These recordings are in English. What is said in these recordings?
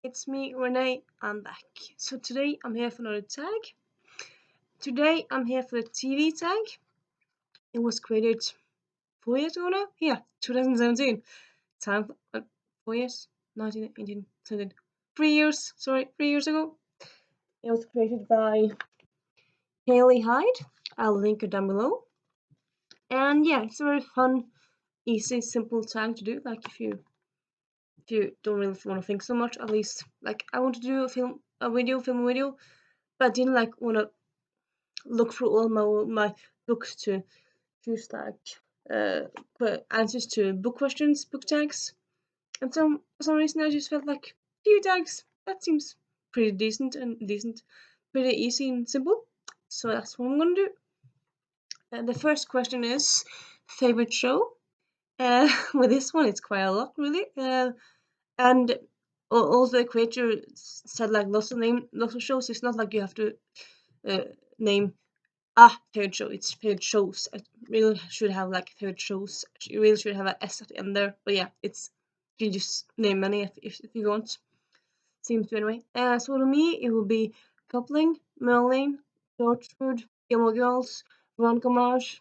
it's me, Renee. I'm back. So today I'm here for another tag. Today I'm here for the TV tag. It was created 4 years ago now? Yeah, 2017. Time, 4 years? 19, 18, 17. 3 years, sorry, 3 years ago. It was created by Kayle Hyde. I'll link it down below. And yeah, it's a very fun, easy, simple tag to do. Like if you don't really want to think so much, at least like I want to do film a video, but I didn't like want to look through all my books to choose like answers to book questions, book tags, and for some reason I just felt like few tags that seems pretty decent, pretty easy and simple. So that's what I'm gonna do. The first question is favorite show. With this one, it's quite a lot really, and also the creator said like lots of shows. It's not like you have to uh, name favorite show. It's favorite shows. I really should have like favorite shows. You really should have an S at the end there. But yeah, it's you can just name many if you want. Seems to anyway. So to me, it would be Coupling, Merlin, Torchwood, Gilmore Girls, Veronica Marsh,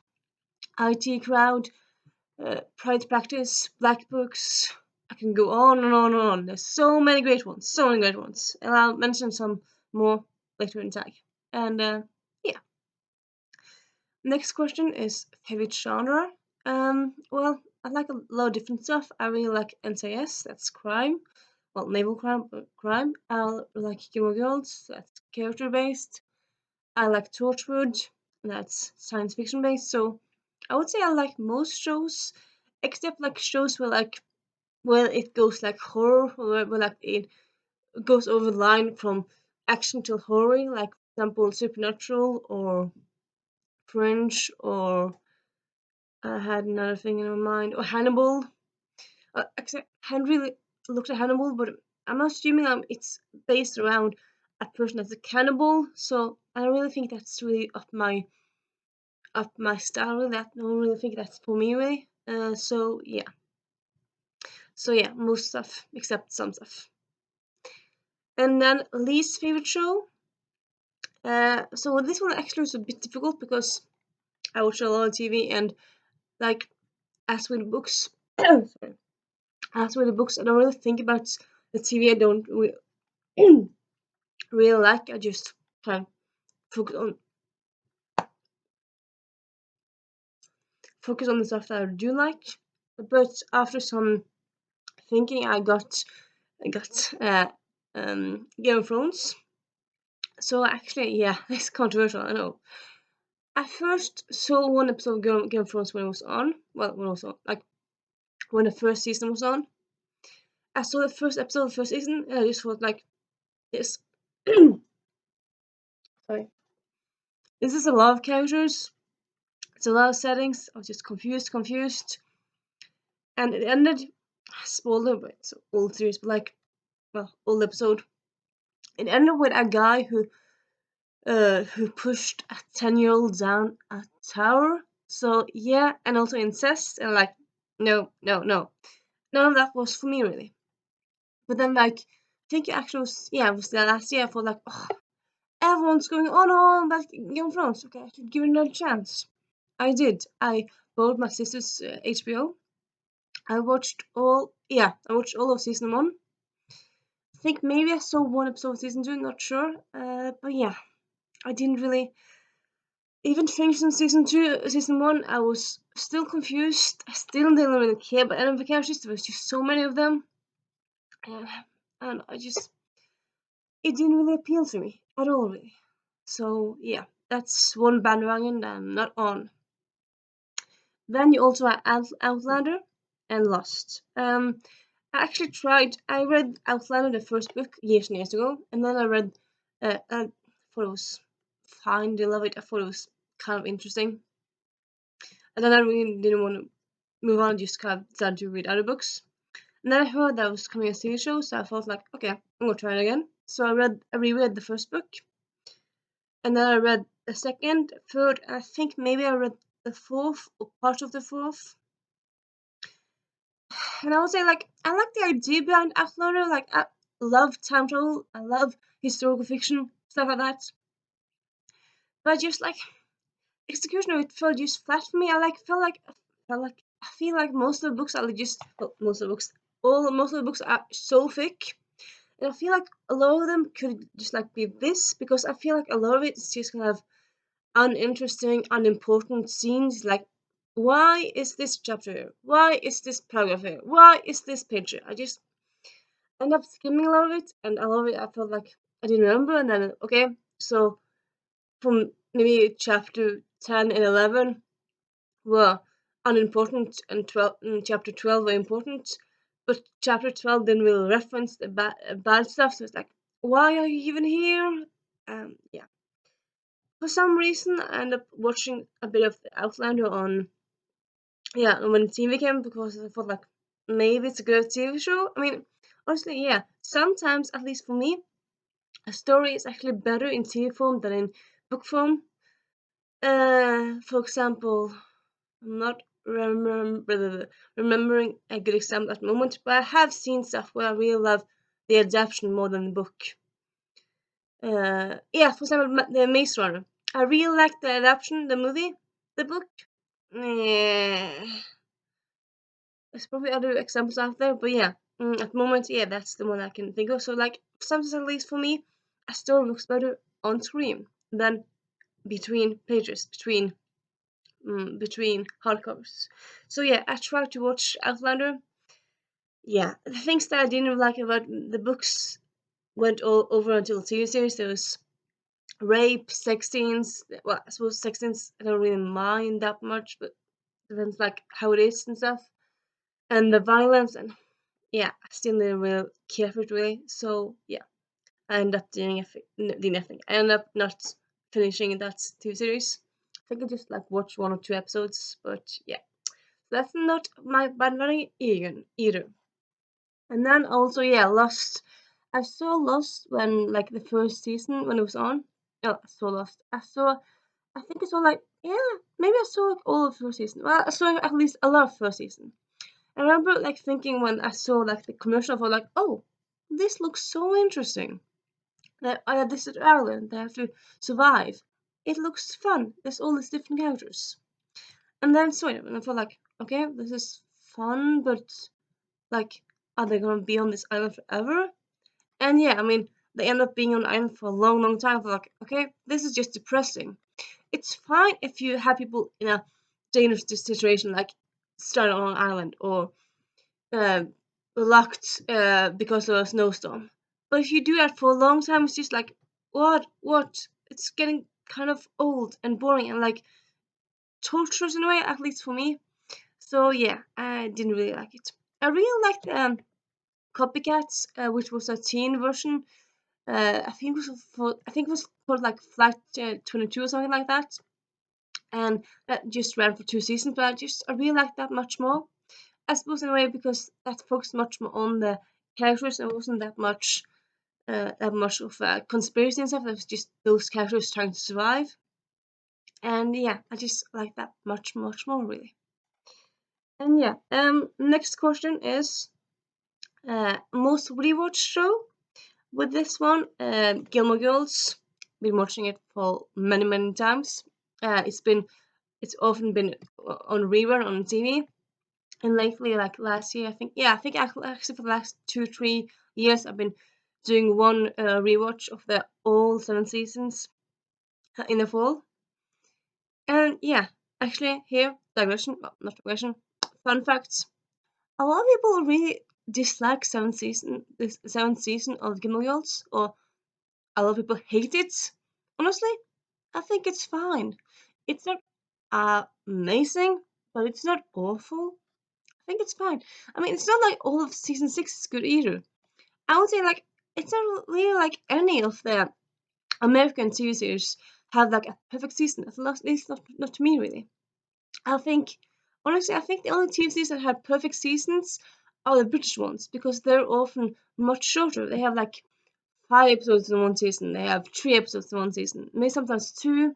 IT Crowd, Pride Practice, Black Books. I can go on and on and on. There's so many great ones. So many great ones. And I'll mention some more later in tag. And yeah. Next question is favorite genre. Well, I like a lot of different stuff. I really like NCIS, that's crime. Well, naval crime. I like Gilmore Girls, that's character based. I like Torchwood, that's science fiction based. So I would say I like most shows, except like shows where it goes like horror, where like it goes over the line from action to horror, like for example Supernatural or Fringe or I had another thing in my mind. Or Hannibal. Actually, I hadn't really looked at Hannibal, but I'm assuming it's based around a person that's a cannibal. So I don't really think that's really up my style. Really, I don't really think that's for me really. So yeah. So yeah, most stuff except some stuff. And then least favorite show. So this one actually was a bit difficult because I watch a lot of TV and like as with books. Sorry. As with the books, I don't really think about the TV. I don't really like. I just kind of focus on focus on the stuff that I do like. But after some thinking, I got Game of Thrones. So actually, yeah, it's controversial. I know. I first saw one episode of Game of Thrones when it was on. Well, when it was on, like when the first season was on. I saw the first episode of the first season, and I just thought like this. Sorry, this is a lot of characters. It's a lot of settings. I was just confused. And it ended, spoiler, but it's an old series, but like, well, old episode. It ended with a guy who pushed a 10-year-old down a tower. So yeah, and also incest, and like, no, no, no. None of that was for me really. But then like, I think it actually was, yeah, it was the last year I thought like, oh, everyone's going on and on about Game of Thrones. Okay, I should give it another chance. I did. I borrowed my sister's HBO. I watched all of season one. I think maybe I saw one episode of season two, not sure. But yeah, I didn't really even finish in season one. I was still confused. I still didn't really care about any of the characters. There was just so many of them, uh, and it didn't really appeal to me at all, really. So yeah, that's one bandwagon that I'm not on. Then you also have Outlander and Lost. I actually tried. I read Outlander, the first book, years and years ago, and then I read. I thought it was fine. Didn't love it. I thought it was kind of interesting, and then I really didn't want to move on. Just kind of decided to read other books. And then I heard that was coming a TV show, so I thought like, okay, I'm gonna try it again. So I reread the first book, and then I read the second, third, and I think maybe I read the fourth or part of the fourth. And I would say like I like the idea behind Outlander. Like love time travel. I love historical fiction, stuff like that. But just like execution of it felt just flat for me. I feel like most of the books are just most of the books. Most of the books are so thick. And I feel like a lot of them could just like be this, because I feel like a lot of it is just kind of uninteresting, unimportant scenes. Like, why is this chapter here? Why is this paragraph here? Why is this page here? I just end up skimming a lot of it, and a lot of it I felt like I didn't remember. And then, okay, so from maybe chapter 10 and 11 were unimportant, and chapter 12 were important, but chapter 12 didn't really reference the bad stuff, so it's like, why are you even here? Yeah. For some reason, I ended up watching a bit of the Outlander on, yeah, when TV came, because I thought like, maybe it's a good TV show. I mean, honestly, yeah, sometimes, at least for me, a story is actually better in TV form than in book form. For example, I'm not remembering a good example at the moment, but I have seen stuff where I really love the adaptation more than the book. Yeah, for example, the Maze Runner. I really like the adaptation, the movie. The book, there's probably other examples out there, but yeah, at the moment, yeah, that's the one I can think of. So like, sometimes at least for me, a story looks better on screen than between pages, between hardcovers. So yeah, I tried to watch Outlander. Yeah, the things that I didn't like about the books went all over until the TV series. There was rape, sex scenes. Well, I suppose sex scenes I don't really mind that much, but depends like how it is and stuff. And the violence, and yeah, I still didn't really care for it really. So yeah, I ended up doing nothing. I ended up not finishing that TV series. I think I just like watched 1 or 2 episodes, but yeah, that's not my bad running either. And then also, yeah, Lost. I saw Lost when like the first season when it was on. Oh, I saw Lost. I think I saw like, yeah, maybe I saw like all of the first season. Well, I saw at least a lot of first season. I remember like thinking when I saw like the commercial for like, oh, this looks so interesting. That this is Ireland. They have to survive. It looks fun. There's all these different characters. And then saw it and I felt like, okay, this is fun, but like, are they gonna be on this island forever? And yeah, I mean, they end up being on the island for a long, long time. For like, okay, this is just depressing. It's fine if you have people in a dangerous situation, like stranded on an island or uh, locked because of a snowstorm. But if you do that for a long time, it's just like, what? It's getting kind of old and boring and like torturous in a way, at least for me. So yeah, I didn't really like it. I really liked Copycats, which was a teen version. I think it was called like Flight 22 or something like that, and that just ran for 2 seasons. But I really liked that much more. I suppose in a way because that focused much more on the characters and wasn't that much of a conspiracy and stuff. It was just those characters trying to survive. And yeah, I just like that much more really. And yeah, next question is most rewatched show. With this one, Gilmore Girls, been watching it for many times. It's often been on rerun on TV, and lately, like last year, I think actually for the last 2-3 years, I've been doing one rewatch of the all 7 seasons in the fall. And yeah, actually here digression, well, not digression, fun facts. A lot of people really dislike this 7th season of Gilmore Girls, or a lot of people hate it. Honestly, I think it's fine. It's not amazing, but it's not awful. I think it's fine. I mean, it's not like all of season 6 is good either. I would say like it's not really like any of the American TV series have like a perfect season. At least not to me really. I think honestly, I think the only TV series that have perfect seasons are the British ones because they're often much shorter. They have like 5 episodes in one season. They have 3 episodes in one season, maybe sometimes two,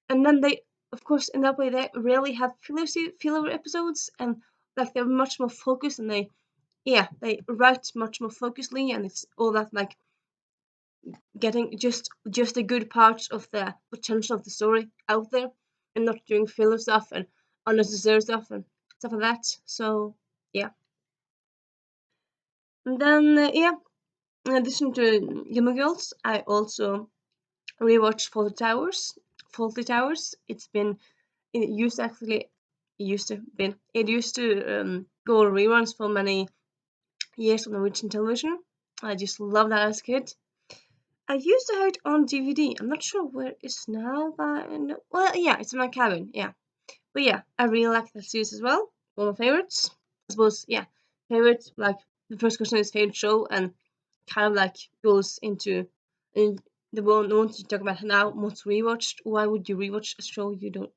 and then they, of course, in that way, they rarely have filler episodes, and like they're much more focused, and they yeah, they write much more focusedly, and it's all that like getting just the good parts of the potential of the story out there, and not doing filler stuff and unnecessary stuff and stuff like that. So yeah, and then yeah, in addition to Gilmore Girls, I also rewatched Faulty Towers. Faulty Towers. It used to actually it used to go on reruns for many years on Norwegian television. I just loved that as a kid. I used to have it on DVD. I'm not sure where it's now, but well, yeah, it's in my cabin. Yeah, but yeah, I really like that series as well. One of my favorites. I suppose, yeah, favorite. Like the first question is favorite show, and kind of like goes into in the one to talk about now. Most rewatched. Why would you rewatch a show you don't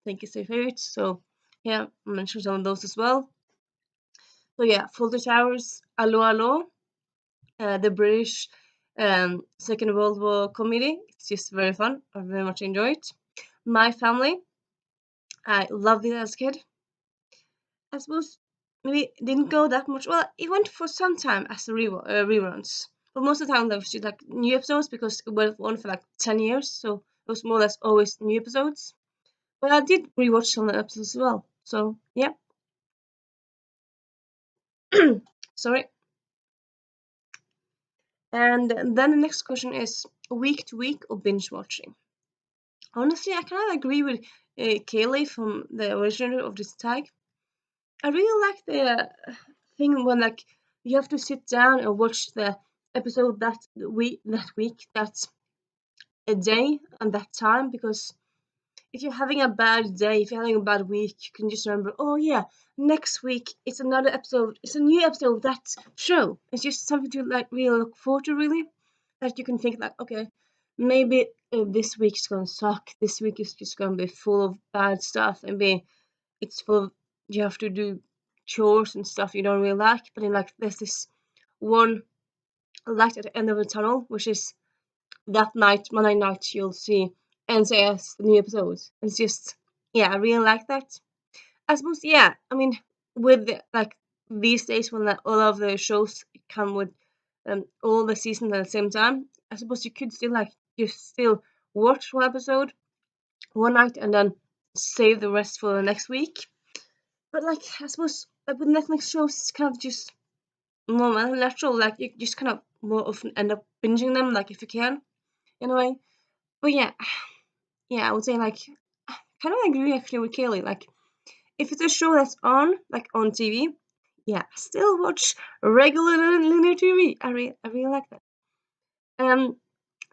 think is your favorite? So yeah, I'll mention some of those as well. So yeah, Fawlty Towers, Allo Allo, the British Second World War comedy. It's just very fun. I very much enjoy it. My Family, I loved it as a kid. I suppose maybe it didn't go that much. Well, it went for some time as a reruns, but most of the time there was just like new episodes because it went on for like 10 years, so it was more or less always new episodes. But I did rewatch some of the episodes as well. So yeah, sorry. And then the next question is week to week or binge watching. Honestly, I kind of agree with Kayle from the originator of this tag. I really like the thing when like you have to sit down and watch the episode that week, that's a day and that time, because if you're having a bad day, if you're having a bad week, you can just remember, oh yeah, next week it's another episode, it's a new episode of that show. It's just something to like really look forward to, really. That you can think like, okay, maybe this week's gonna suck. This week is just gonna be full of bad stuff, and be it's full of you have to do chores and stuff you don't really like. But then like there's this one light at the end of the tunnel, which is that night, Monday night, you'll see NCIS, the new episodes. It's just, yeah, I really like that. I suppose, yeah, I mean, with like these days when like, all of the shows come with all the seasons at the same time, I suppose you could still like just still watch one episode one night and then save the rest for the next week. But like, I suppose like with Netflix shows, it's kind of just more natural. Like you just kind of more often end up binging them, like if you can, in a way. But yeah, yeah, I would say like kind of agree actually with Kaylee. Like if it's a show that's on like on TV, yeah, I still watch regular linear TV. I really like that. Then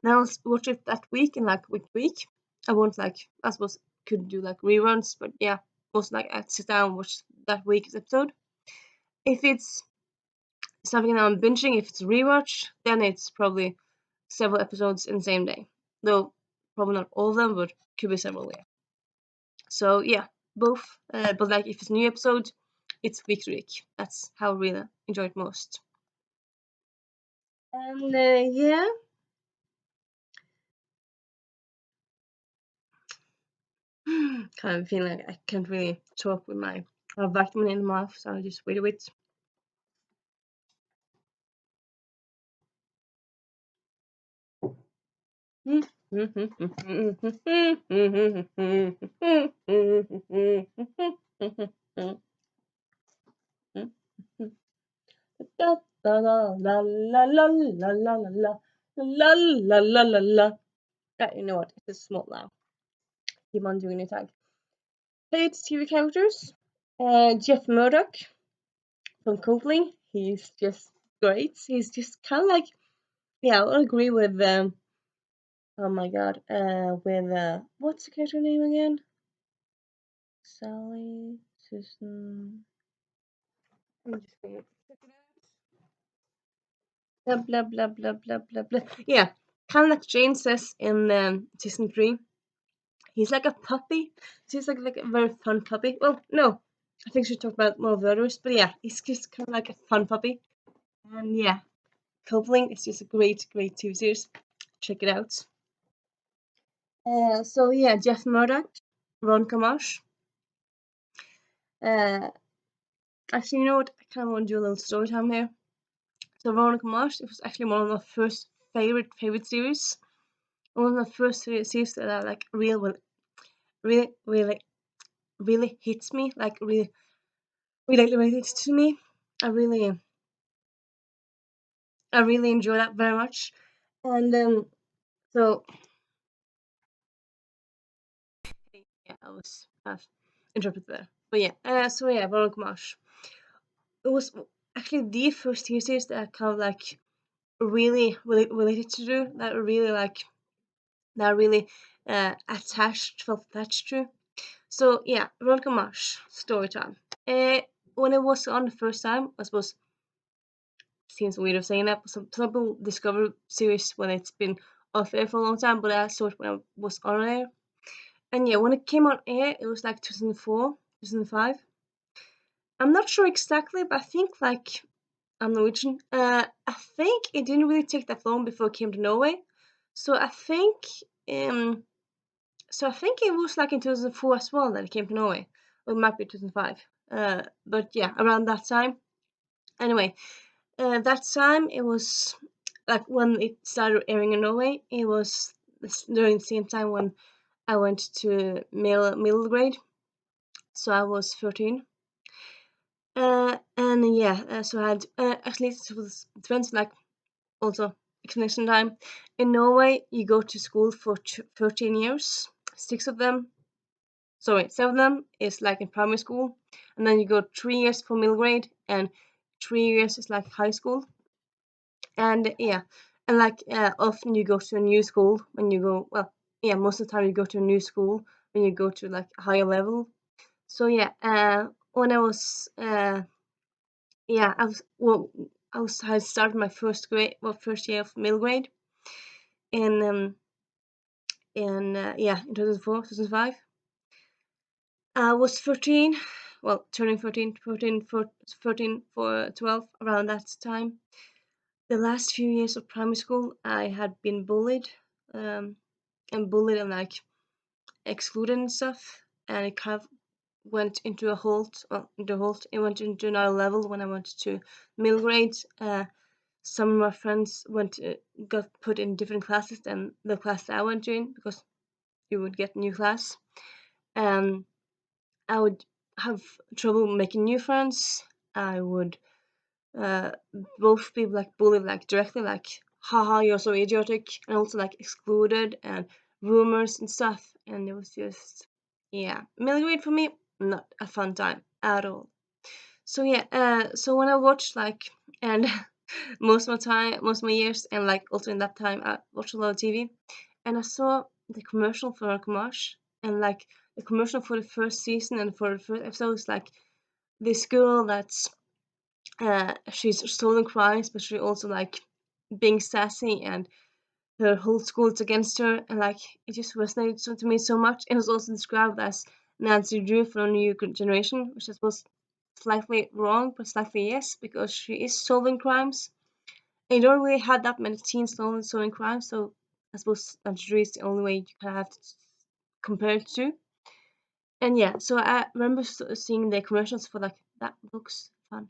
I'll watch it that week and like week to week. I won't like I suppose could do like reruns, but yeah, most like I'd sit down and watch that week's episode. If it's something I'm binging, if it's a rewatch, then it's probably several episodes in the same day. Though probably not all of them, but could be several. Yeah. So yeah, both. But like if it's a new episode, it's week to week. That's how I really enjoy it most. And yeah, kind of feeling like I can't really talk with my vitamin in the mouth, so I just wait a bit. La la la la la la la la la la la la la. You know what? It's a small now. Keep on doing it, tag. Favorite TV characters? Jeff Murdoch from Copley. He's just great. He's just kind of like, yeah, I would agree with, oh my god, with, what's the character name again? Sally, Susan. I'm just gonna check it out. Blah, blah, blah, blah, blah, blah, blah. Yeah, kind of like Jane says in season 3. He's like a puppy. He's like a very fun puppy. Well, no, I think we should talk about more of the others, but yeah, he's just kind of like a fun puppy. And yeah, Coupling is just a great, great TV series. Check it out. So yeah, Jeff Murdoch, Veronica Marsh. Uh, Actually, you know what? I kind of want to do a little story time here. So Veronica Mars, it was actually one of my first favorite series. One of my first series that I like really hits me, like really related to me. I really I really enjoy that very much. And so yeah, I was interrupted there. But yeah, so yeah, Veronica Mars. It was actually the first TV series that I kind of like really related to do. That I really like. That I really felt attached to. So yeah, Veronica Mars story time. When it was on the first time, I suppose seems weird of saying that, but some people discover series when it's been off air for a long time, but I saw it when I was on air. And yeah, when it came on air, it was like 2004, 2005. I'm not sure exactly, but I think like I'm Norwegian. I think it didn't really take that long before it came to Norway. So um I think it was like in 2004 as well that it came to Norway. Or it might be 2005. But yeah, around that time. Anyway, that time it was like when it started airing in Norway. It was during the same time when I went to middle grade, so I was 13. And yeah, so I had actually it was depends like also explanation time. In Norway, you go to school for 13 years. Six of them, sorry, seven of them is like in primary school, and then you go 3 years for middle grade, and 3 years is like high school. And yeah, and like often you go to a new school when you go. Well, yeah, most of the time you go to a new school when you go to like a higher level. So yeah, when I was yeah, I had started my first year of middle grade in yeah, in 2004, 2005. I was 13, well, turning 13 for 12 around that time. The last few years of primary school, I had been bullied, um, and like excluded and stuff, and it kind of went into a halt. It went into another level when I went to middle grade. Some of my friends got put in different classes than the class that I went in because you would get a new class. Um, I would have trouble making new friends. I would uh, both be like bullied like directly, like haha you're so idiotic, and also like excluded and rumors and stuff. And it was just yeah, middle grade for me not a fun time at all. So yeah, so when I watched like and most of my years, and like also in that time I watched a lot of TV, and I saw the commercial for Marsh, and like the commercial for the first season and for the first episode was like this girl that's she's solving crimes, but she also like being sassy, and her whole school is against her, and like it just resonated to me so much. And it was also described as Nancy Drew from the new generation, which I suppose slightly wrong, but slightly yes, because she is solving crimes. And you don't really have that many teens solving crimes, so I suppose Nancy Drew is the only way you kind of have to compare it to. And yeah, so I remember seeing the commercials for like that looks fun.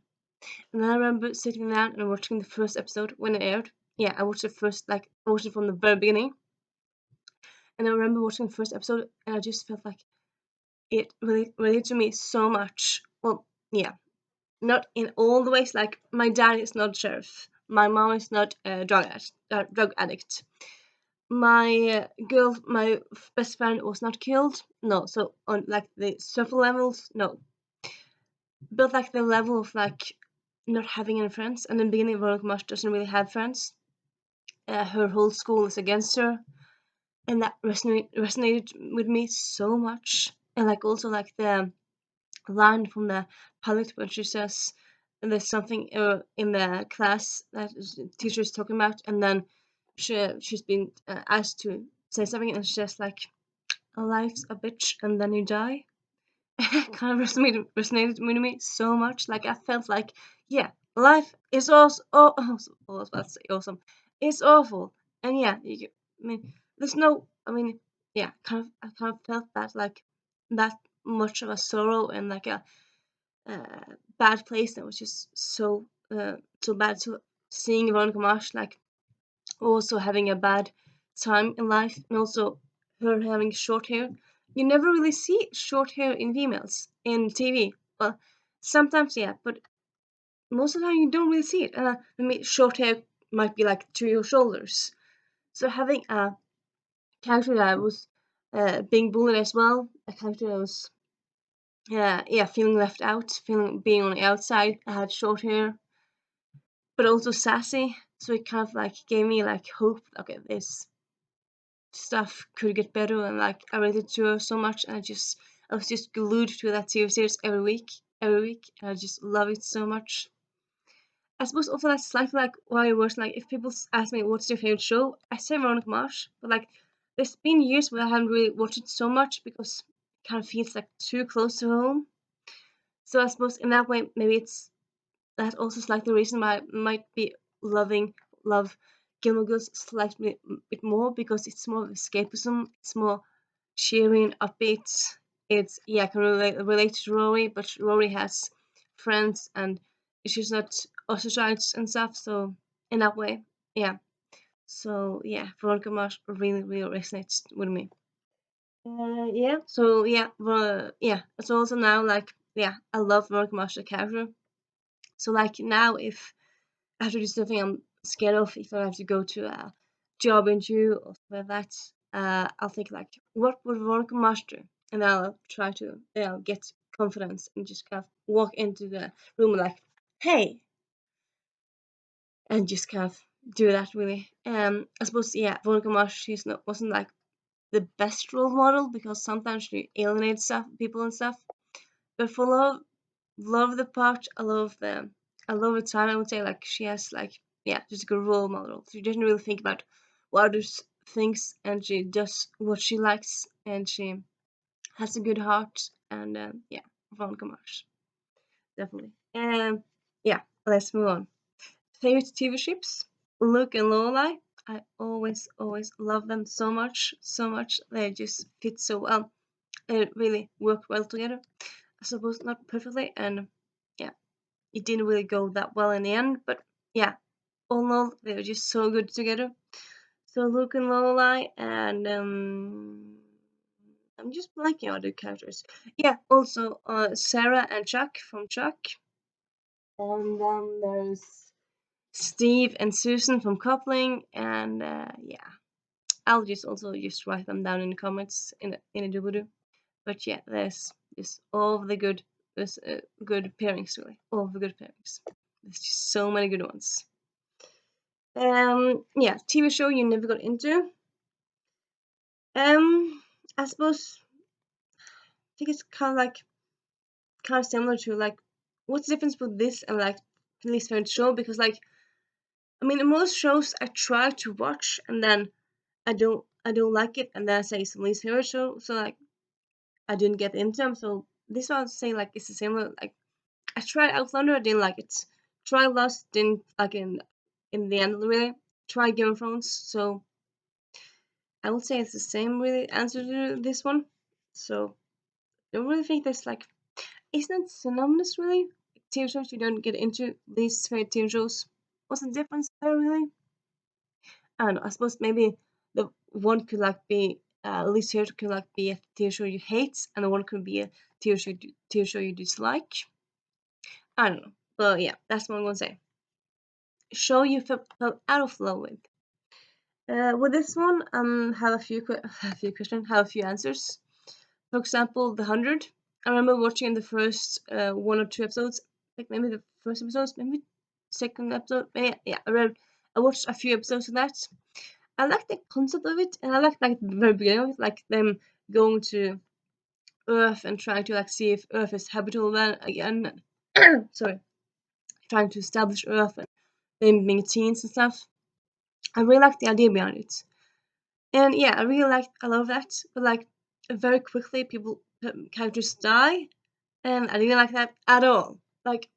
And then I remember sitting down and watching the first episode when it aired. Yeah, I watched it first, like I watched it from the very beginning. And I remember watching the first episode, and I just felt like it really related to me so much. Well, yeah, not in all the ways. Like my dad is not a sheriff. My mom is not a drug addict. My best friend was not killed. No, so on like the surface levels, no. But like the level of like not having any friends, and in the beginning, Veronica Mars doesn't really have friends. Her whole school is against her, and that resonated with me so much. And like also like the line from the pilot when she says there's something in the class that the teacher is talking about, and then she's been asked to say something, and she's just like, "A life's a bitch, and then you die." Kind of resonated with me so much. Like I felt like, yeah, life is also I was about to say awesome. It's awful, and yeah, I mean, there's no. I mean, yeah, I kind of felt that like that much of a sorrow and like bad place that was just so bad. So seeing Veronica Mars like also having a bad time in life, and also her having short hair. You never really see short hair in females in TV. Well, sometimes yeah, but most of the time you don't really see it. I mean, short hair might be like to your shoulders. So having a character that was being bullied as well, a character that was yeah feeling left out, feeling being on the outside. I had short hair, but also sassy. So it kind of like gave me like hope. Okay, this stuff could get better, and like I related to her so much, and I was just glued to that TV series every week, and I just love it so much. I suppose also that's slightly like why it was like if people ask me what's your favorite show, I say Veronica Mars, but like there's been years where I haven't really watched it so much because it kind of feels like too close to home. So I suppose in that way maybe it's that also is like the reason why I might be love Gilmore Girls slightly bit more because it's more of escapism. It's more cheering, upbeat. It's yeah, I can relate to Rory, but Rory has friends and she's not ostracized and stuff. So in that way, yeah. So yeah, Veronica Mars really resonates with me. Yeah. So yeah, yeah. It's also now like yeah, I love Veronica Mars the character. So like now if I have to do something I'm scared of, if I have to go to a job interview or something like that, I'll think like, what would Veronica Mars do? And I'll try to get confidence and just kind of walk into the room like, hey, and just kind of do that really. I suppose yeah, Veronica Mars she's not wasn't like the best role model because sometimes she alienates stuff people and stuff. But for love the part. I love the time. I would say like she has like yeah, just a good role model. She doesn't really think about what others thinks, and she does what she likes, and she has a good heart. And yeah, Veronica Mars definitely. And yeah, let's move on. Favorite TV ships? Luke and Lorelai. I always love them so much, so much. They just fit so well. They really work well together. I suppose not perfectly, and yeah, it didn't really go that well in the end. But yeah, all in all, they were just so good together. So Luke and Lorelai, and I'm just liking other characters. Yeah, also Sarah and Chuck from Chuck, and then there's Steve and Susan from Coupling, and yeah, I'll just also just write them down in the comments in a doobly. But yeah, there's just all of the good, there's good pairings really, all of the good pairings. There's just so many good ones. Yeah, TV show you never got into. I suppose I think it's kind of similar to like what's the difference with this and like least favorite show because like I mean in most shows I try to watch and then I don't like it and then I say it's the least favorite show so like I didn't get into them so this one I'd say like it's the same like I tried Outlander I didn't like it. Tried Lost didn't like in the end really. Tried Game of Thrones so I would say it's the same really answer to this one. So I don't really think there's like it's not synonymous really. TV shows you don't get into least favorite TV shows. What's the difference there really? I don't know. I suppose maybe the one could like be least favorite could like be a TV show you hate, and the one could be a TV show you dislike. I don't know, but yeah, that's what I'm gonna say. Show you fell out of love with. With this one, have a few a few questions, have a few answers. For example, The 100. I remember watching the first one or two episodes, like maybe the first episodes, maybe second episode. Yeah, I watched a few episodes of that. I like the concept of it, and I like the very beginning of it, like them going to Earth and trying to like see if Earth is habitable again. Sorry, trying to establish Earth and them being teens and stuff. I really like the idea behind it. And yeah, I love that. But like very quickly, people kind of just die, and I didn't like that at all. Like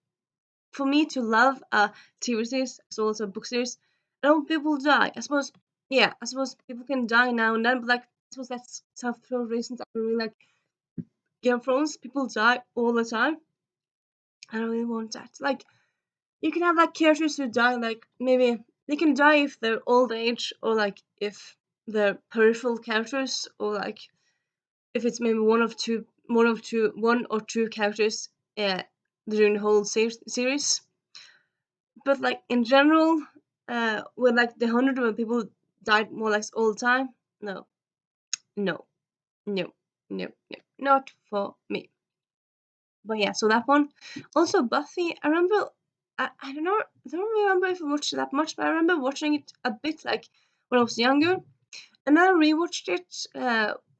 for me to love a TV series as well as a book series, I don't want people die. I suppose yeah, I suppose people can die now and then, but like I suppose that's some of the reasons I really like Game of Thrones. People die all the time, I don't really want that. Like, you can have like characters who die, like maybe they can die if they're old age, or like if they're peripheral characters, or like if it's maybe one or two characters during the whole series. But like in general, with like the 100 when people died more or less all the time, no, no, no, no, no, not for me. But yeah, so that one. Also, Buffy. I remember. I don't know. I don't remember if I watched it that much, but I remember watching it a bit like when I was younger, and then I rewatched it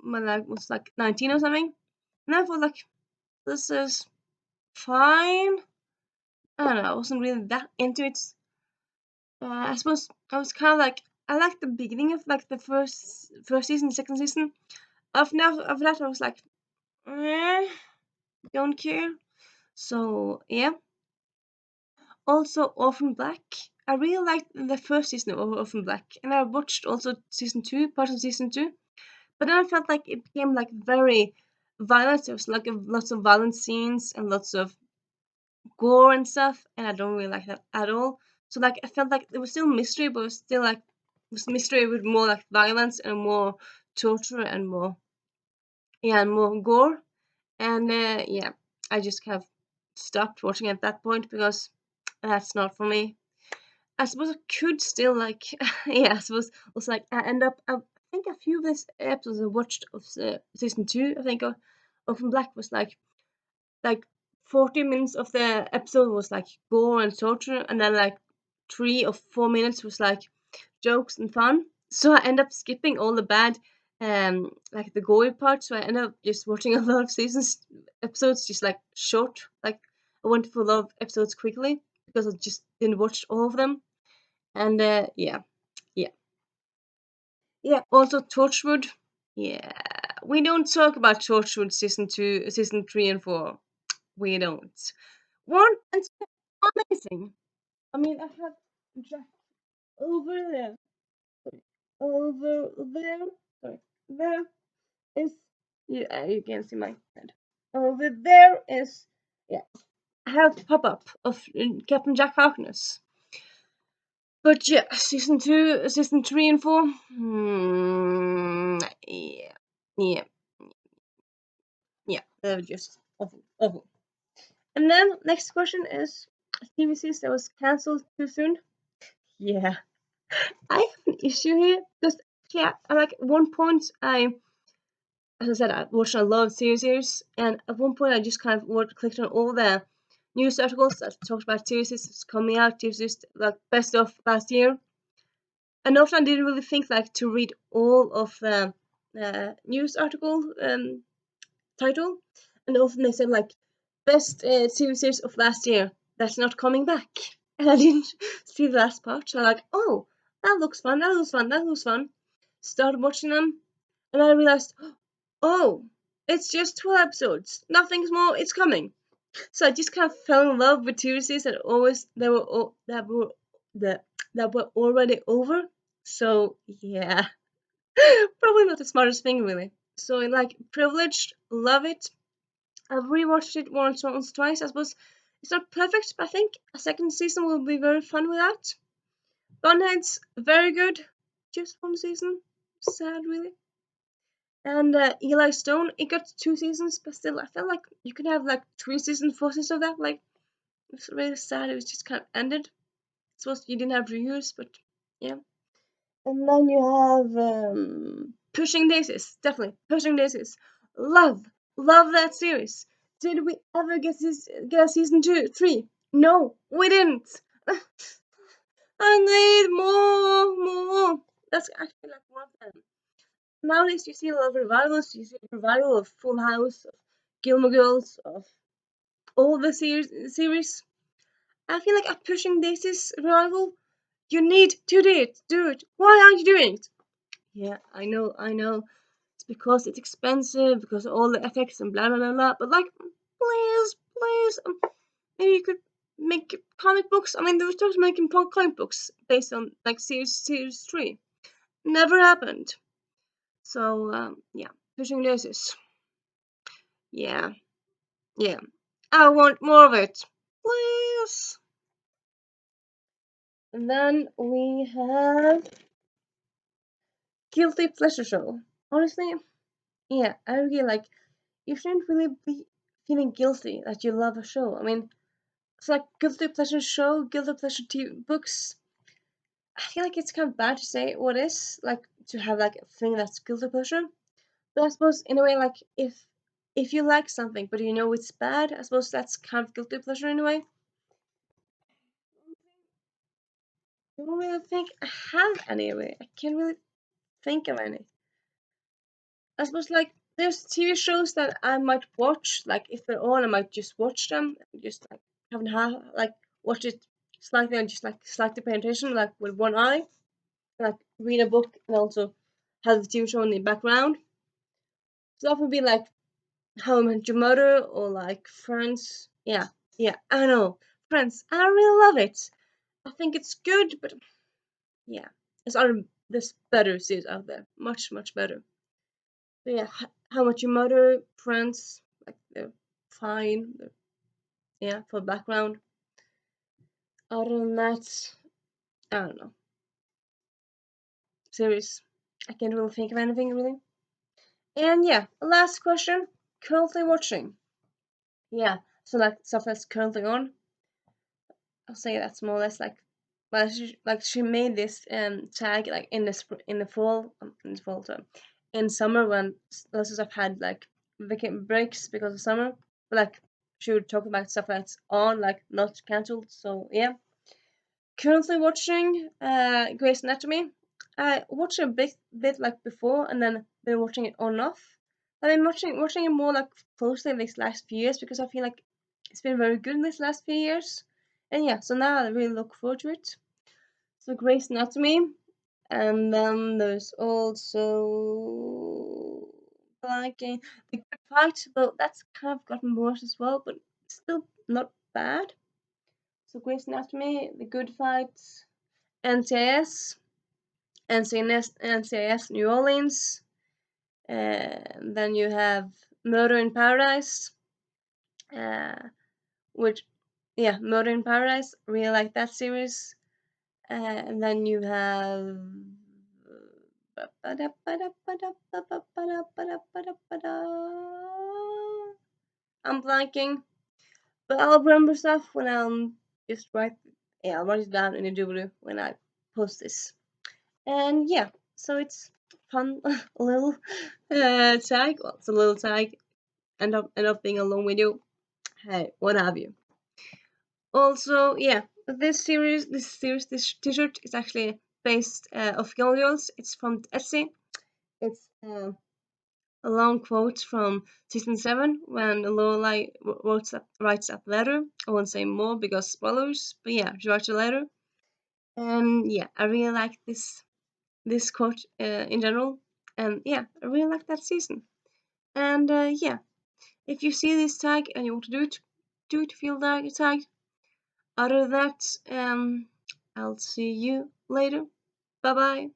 when I was like 19 or something, and I thought like this is fine. I don't know. I wasn't really that into it. I suppose I was kind of like I liked the beginning of like the first season, second season. After that, I was like, don't care. So yeah. Also, Orphan Black. I really liked the first season of Orphan Black, and I watched also season two, part of season two. But then I felt like it became like very violent. There was like lots of violent scenes and lots of gore and stuff, and I don't really like that at all. So like I felt like there was still mystery, but it was still like it was mystery with more like violence and more torture and more gore. And yeah, I just kind of stopped watching at that point because that's not for me. I suppose I could still like yeah, I suppose also like I end up I think a few of these episodes I watched of season two, I think of Black was like 40 minutes of the episode was like gore and torture, and then like 3 or 4 minutes was like jokes and fun. So I end up skipping all the bad like the gory part, so I end up just watching a lot of seasons episodes just like short. Like I went for a lot of episodes quickly because I just didn't watch all of them. And yeah, yeah, yeah. Also, Torchwood. Yeah, we don't talk about Torchwood season two, season three, and four. We don't. One and two, amazing. I mean, I have Jack over there, sorry, over there, sorry, there is. Yeah, you can see my head. Over there is. Yeah, I have pop up of Captain Jack Harkness. But yeah, season two, season three, and four. Yeah, yeah, yeah. They're just awful, awful. And then next question is TV series that was cancelled too soon. Yeah, I have an issue here because yeah, like at one point as I said, I watched a lot of series, and at one point I just kind of clicked on all the news articles that talked about series that's coming out, series like best of last year. And often I didn't really think like to read all of the news article title, and often they said like best TV series of last year that's not coming back, and I didn't see the last part. So I'm like, oh, that looks fun, that looks fun, that looks fun. Started watching them, and I realized, oh, it's just 12 episodes, nothing's more, it's coming. So I just kind of fell in love with series that always that were already over. So yeah, probably not the smartest thing really. So like privileged, love it. I've rewatched it once, twice. I suppose it's not perfect, but I think a second season will be very fun with that. Gunhead's very good. Just one season. Sad really. And Eli Stone, it got 2 seasons, but still, I felt like you could have like 3 seasons, 4 seasons of that. Like, it's really sad. It was just kind of ended. Suppose you didn't have reviews, but yeah. And then you have Pushing Daisies, definitely Pushing Daisies. Love that series. Did we ever get a season two, three? No, we didn't. I need more. That's actually like one of them. Nowadays, you see a lot of revivals. You see a revival of Full House, of Gilmore Girls, of all the series. I feel like a Pushing Daisies revival. You need to do it. Why aren't you doing it? Yeah, I know. It's because it's expensive, because of all the effects and blah blah blah blah. But like, please, maybe you could make comic books. I mean, they were talking about making comic books based on like series three. Never happened. So yeah, Pushing Daisies. Yeah, yeah. I want more of it. please. And then we have guilty pleasure show. Honestly, yeah, I really like. You shouldn't really be feeling guilty that you love a show. I mean, it's like guilty pleasure show, guilty pleasure TV books. I feel like it's kind of bad to say what is like to have like a thing that's guilty pleasure. But I suppose in a way, like if you like something but you know it's bad, I suppose that's kind of guilty pleasure in a way. I don't really think I have any way. I can't really think of any. I suppose like there's TV shows that I might watch, like if they're on, I might just watch them, just like haven't like watch it slightly and just like slightly pay attention, like with one eye, like read a book and also have the TV show in the background. So that would be like How I Met Your Mother or like Friends. Yeah, yeah, I know Friends. I really love it. I think it's good, but yeah, there's better series out there, much better. So yeah, How Much Your Mother, Friends, like they're fine. Yeah, for background. Other than that, I don't know. Series. I can't really think of anything really. And yeah, last question. Currently watching. Yeah, so like stuff that's currently on. I'll say that's more or less like, well, she made this tag like in the fall term, in summer when lots of stuff had like breaks because of summer, but like she would talk about stuff that's on like not cancelled. So yeah, currently watching Grey's Anatomy. I watched a bit like before and then been watching it on and off. I've been watching it more like closely these last few years because I feel like it's been very good in these last few years. And yeah, so now I really look forward to it. So Grey's Anatomy, and then there's also like The Good Fight, but that's kind of gotten worse as well, but still not bad. So Grey's Anatomy, The Good Fight, NCIS, NCIS New Orleans, and then you have Murder in Paradise, uh, which yeah, Murder in Paradise. Really like that series. And then you have I'm blanking, but I'll remember stuff when I'm just write. Yeah, I'll write it down in a doobly when I post this. And yeah, so it's fun little tag. Well, it's a little tag. End up being a long video. Hey, what have you? Also, yeah, this T-shirt is actually based off Gilmore Girls. It's from Etsy. It's a long quote from season 7 when Lorelai writes up letter. I won't say more because spoilers, but yeah, she writes a letter, and yeah, I really like this quote in general, and yeah, I really like that season. And yeah, if you see this tag and you want to do it. Feel tag. Other than that, I'll see you later. Bye bye.